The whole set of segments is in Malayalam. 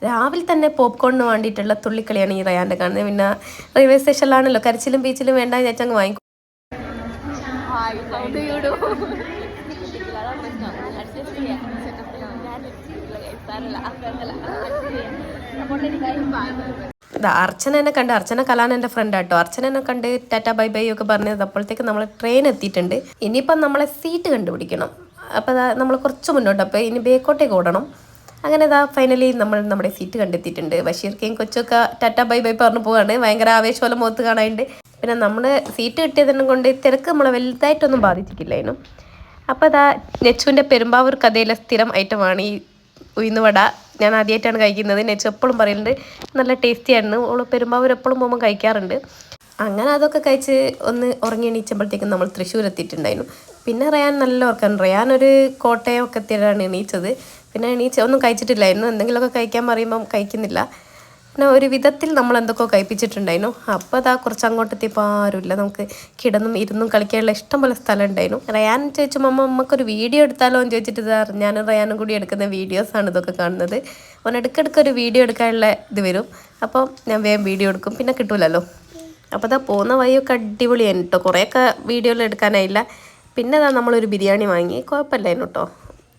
രാവിലെ തന്നെ പോപ്കോണിന് വേണ്ടിയിട്ടുള്ള തുള്ളിക്കളിയാണ് ഈ റയാൻ്റെ കാണുന്നത്. പിന്നെ റെയിൽവേ സ്റ്റേഷനിലാണല്ലോ, കരച്ചിലും ബീച്ചിലും വേണ്ട ചേച്ചങ്ങ് വാങ്ങിക്കും. അർച്ചനെ കണ്ട്, അർച്ചന കലാൻ എൻ്റെ ഫ്രണ്ട് ആട്ടോ. അർച്ചനെ കണ്ട് ടാറ്റ ബൈ ബൈ ഒക്കെ പറഞ്ഞത് അപ്പോഴത്തേക്ക് നമ്മൾ ട്രെയിൻ എത്തിയിട്ടുണ്ട്. ഇനിയിപ്പം നമ്മളെ സീറ്റ് കണ്ടുപിടിക്കണം. അപ്പോൾ നമ്മൾ കുറച്ച് മുന്നോട്ട്, അപ്പോൾ ഇനി ബേക്കോട്ടേക്ക് ഓടണം. അങ്ങനെ ഫൈനലി നമ്മൾ നമ്മുടെ സീറ്റ് കണ്ടെത്തിയിട്ടുണ്ട്. ബഷീർക്കയും കൊച്ചൊക്കെ ടാറ്റ ബൈ ബൈ പറഞ്ഞു പോവാണ്. ഭയങ്കര ആവേശപോലെ മുഖത്ത് കാണാനുണ്ട്. പിന്നെ നമ്മൾ സീറ്റ് കിട്ടിയതിനെ കൊണ്ട് തിരക്ക് നമ്മളെ വലുതായിട്ടൊന്നും ബാധിച്ചിട്ടില്ലായിരുന്നു. അപ്പോൾ നെച്ചുവിൻ്റെ പെരുമ്പാവൂർ കഥയിലെ സ്ഥിരം ഐറ്റമാണ് ഈ ഉഴുന്നുവട. ഞാൻ ആദ്യമായിട്ടാണ് കഴിക്കുന്നത്. നെച്ചു എപ്പോഴും പറയുന്നുണ്ട് നല്ല ടേസ്റ്റിയാണ്. ഓൾ പെരുമ്പാവൂർ എപ്പോഴും പോകുമ്പോൾ കഴിക്കാറുണ്ട്. അങ്ങനെ അതൊക്കെ കഴിച്ച് ഒന്ന് ഉറങ്ങി എണീച്ചപ്പോഴത്തേക്കും നമ്മൾ തൃശ്ശൂർ എത്തിയിട്ടുണ്ടായിരുന്നു. പിന്നെ റയാൻ നല്ല ഓർക്കാണ്. റയാൻ ഒരു കോട്ടയം ഒക്കെ എത്തിയാണ് എണീച്ചത്. പിന്നെ ഒന്നും കഴിച്ചിട്ടില്ലായിരുന്നു. എന്തെങ്കിലുമൊക്കെ കഴിക്കാൻ പറയുമ്പം കഴിക്കുന്നില്ല. പിന്നെ ഒരു വിധത്തിൽ നമ്മൾ എന്തൊക്കെയോ കഴിപ്പിച്ചിട്ടുണ്ടായിരുന്നു. അപ്പോൾ കുറച്ച് അങ്ങോട്ട് എത്തിയപ്പോൾ ആരുമില്ല. നമുക്ക് കിടന്നും ഇരുന്നും കളിക്കാനുള്ള ഇഷ്ടം പോലെ സ്ഥലം ഉണ്ടായിരുന്നു. റയാൻ ചോദിച്ചു, നമുക്കൊരു വീഡിയോ എടുത്താലോ എന്ന് ചോദിച്ചിട്ട് ഞാനും റയാനും കൂടി എടുക്കുന്ന വീഡിയോസാണ് ഇതൊക്കെ കാണുന്നത്. അവൻ ഇടയ്ക്കിടയ്ക്ക് ഒരു വീഡിയോ എടുക്കാനുള്ള ഇത് വരും. അപ്പോൾ ഞാൻ വേഗം വീഡിയോ എടുക്കും, പിന്നെ കിട്ടൂലല്ലോ. അപ്പോൾ പോകുന്ന വഴിയൊക്കെ അടിപൊളിയായിരുന്നു കേട്ടോ. കുറേയൊക്കെ വീഡിയോയിൽ എടുക്കാനായില്ല. പിന്നെ നമ്മളൊരു ബിരിയാണി വാങ്ങി. കുഴപ്പമില്ലായിരുന്നു കേട്ടോ,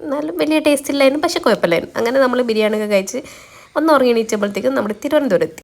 എന്നാലും വലിയ ടേസ്റ്റ് ഇല്ലായിരുന്നു, പക്ഷെ കുഴപ്പമില്ലായിരുന്നു. അങ്ങനെ നമ്മൾ ബിരിയാണിയൊക്കെ കഴിച്ച് ഒന്ന് ഉറങ്ങി എണീച്ചപ്പോഴത്തേക്കും നമ്മുടെ തിരുവനന്തപുരം എത്തി.